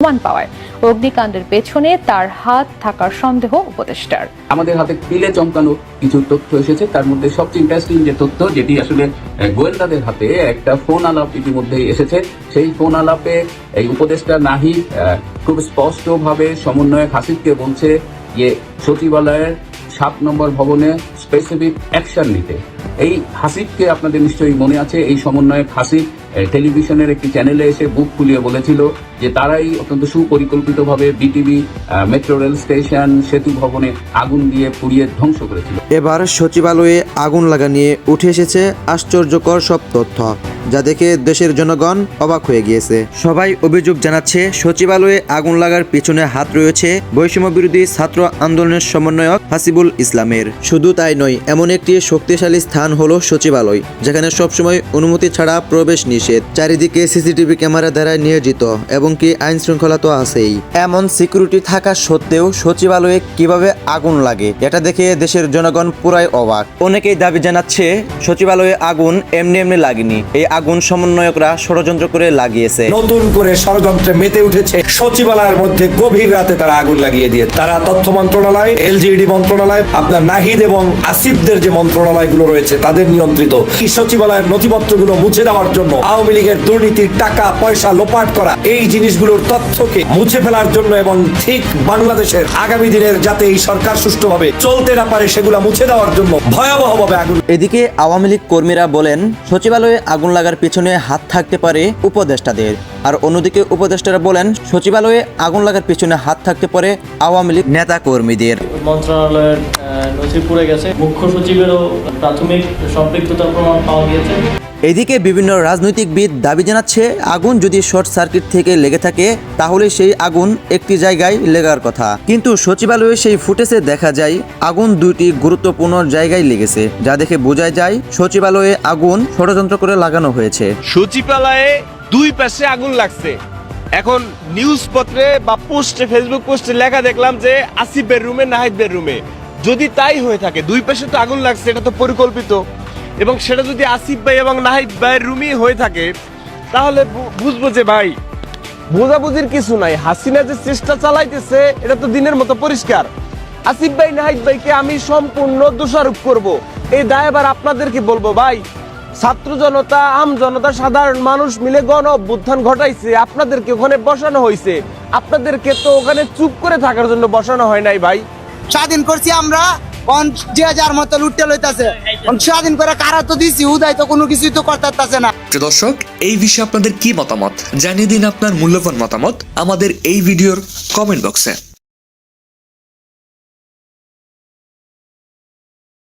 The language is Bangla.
প্রমাণ পাওয়ায় অগ্নিকাণ্ডের পেছনে তার হাত থাকার সন্দেহ উপদেষ্টার। আমাদের হাতে পিলে চমকানো কিছু তথ্য এসেছে, তার মধ্যে সবচেয়ে ইন্টারেস্টিং যে তথ্য, যেটি আসলে গোয়েন্দাদের হাতে একটা ফোন আলাপ ইতিমধ্যেই এসেছে। সেই ফোন আলাপে এই উপদেষ্টা নাহিদ খুব স্পষ্টভাবে সমন্বয়ক হাসিবকে বলছে যে সচিবালয়ের 7 নম্বর ভবনে স্পেসিফিক অ্যাকশন নিতে। এই হাসিবকে আপনাদের নিশ্চয়ই মনে আছে, এই সমন্বয়ক হাসিব টেলিভিশনের একটি চ্যানেলে এসে বুক খুলিয়ে বলেছিল যে তারাই অত্যন্ত সুপরিকল্পিতভাবে বিটিভি, মেট্রো রেল স্টেশন, সেতু ভবনে আগুন দিয়ে পুড়িয়ে ধ্বংস করেছিল। এবার সচিবালয়ে আগুন লাগা নিয়ে উঠে এসেছে আশ্চর্যকর সব তথ্য, যা দেখে দেশের জনগণ অবাক হয়ে গিয়েছে। সবাই অভিযোগ জানাচ্ছে সচিবালয়ে আগুন লাগার পিছনে হাত রয়েছে বৈষম্য বিরোধী ছাত্র আন্দোলনের সমন্বয়ক হাসিবুল ইসলামের। শুধু তাই নয়, এমন একটি শক্তিশালী স্থান হলো সচিবালয়, যেখানে সবসময় অনুমতি ছাড়া প্রবেশ নিষেধ, চারিদিকে সিসিটিভি ক্যামেরা দ্বারা নিয়োজিত এবং কি আইন শৃঙ্খলা তো আছেই। এমন সিকিউরিটি থাকা সত্ত্বেও সচিবালয়ে কিভাবে আগুন লাগে, এটা দেখে দেশের জনগণ পুরাই অবাক। অনেকেই দাবি জানাচ্ছে সচিবালয়ে আগুন এমনি এমনি লাগেনি, এই আগুন সমন্বয়করা ষড়যন্ত্র করে লাগিয়েছে। নতুন করে ষড়যন্ত্রে মেতে উঠেছে সচিবালয়ের মধ্যে, গভীর রাতে তারা আগুন লাগিয়ে দিয়ে তারা তথ্য মন্ত্রণালয়, এলজিইডি মন্ত্রণালয়, আপনার নাহিদ এবং আসিফদের যে মন্ত্রণালয়গুলো রয়েছে তাদের নিয়ন্ত্রিত এই সচিবালয়ের নথিপত্রগুলো মুছে দেওয়ার জন্য আওয়ামী লীগের দুর্নীতির টাকা পয়সা লোপাট করা এই জিনিসগুলোর তথ্যকে মুছে ফেলার জন্য এবং ঠিক বাংলাদেশের আগামী দিনের যাতে এই সরকার সুষ্ঠুভাবে চলতে না পারে সেগুলো মুছে দেওয়ার জন্য ভয়াবহভাবে আগুন। এদিকে আওয়ামী লীগ কর্মীরা বলেন সচিবালয়ে আগুন লাগার পিছনে হাত থাকতে পারে উপদেষ্টাদের, আর অন্যদিকে উপদেষ্টারা বলেন সচিবালয়ে আগুন লাগার পিছনে হাত থাকতে পারে আওয়ামী লীগ নেতা কর্মীদের। মন্ত্রণালয়ের নথি পুড়ে গেছে, মুখ্য সচিবেরও প্রাথমিক সম্পৃক্ততার প্রমাণ পাওয়া গিয়েছে। এদিকে বিভিন্ন রাজনৈতিকবিদ দাবি জানাচ্ছে আগুন যদি শর্ট সার্কিট থেকে লেগে থাকে তাহলে সেই আগুন একটি জায়গায় লেগার কথা, কিন্তু সচিবালয়ে সেই ফুটেজে দেখা যায় আগুন দুইটি গুরুত্বপূর্ণ জায়গায় লেগেছে, যা দেখে বোঝা যায় সচিবালয়ে আগুন ষড়যন্ত্র করে লাগানো হয়েছে। সচিবালয়ে দুই পাশে আগুন লাগছে। এখন নিউজ পত্রে বা পোস্টে, ফেসবুক পোস্টে লেখা দেখলাম যে আসিফের রুমে, নাহিদের রুমে। যদি তাই হয়ে থাকে, দুই পাশে তো আগুন লাগছে, এটা তো পরিকল্পিত, এবং সেটা যদি আসিফ ভাই এবং নাহিদ ভাইয়ের রুমই হয়ে থাকে তাহলে বুঝবো যে ভাই বোঝাবুঝির কিছু নাই। হাসিনা যে চেষ্টা চালাইতেছে এটা তো দিনের মতো পরিষ্কার। আসিফ ভাই, নাহিদ ভাইকে আমি সম্পূর্ণ দোষারোপ করব, এই দায় এবার আপনাদেরকে বলবো। ভাই, ছাত্র জনতা, আম জনতা, সাধারণ মানুষ মিলে গণ অভ্যুত্থান ঘটাইছে, আপনাদেরকে ওখানে বসানো হয়েছে, আপনাদেরকে তো ওখানে চুপ করে থাকার জন্য বসানো হয় নাই। ভাই, স্বাধীন করছি আমরা, যে যার মতো লুটতে লইতাছে, স্বাধীন করে কারা তো দিছি, উদয় তো কোনো কিছুই তো করতে না। প্রিয় দর্শক, এই বিষয়ে আপনাদের কি মতামত জানিয়ে দিন আপনার মূল্যবান মতামত আমাদের এই ভিডিওর কমেন্ট বক্সে।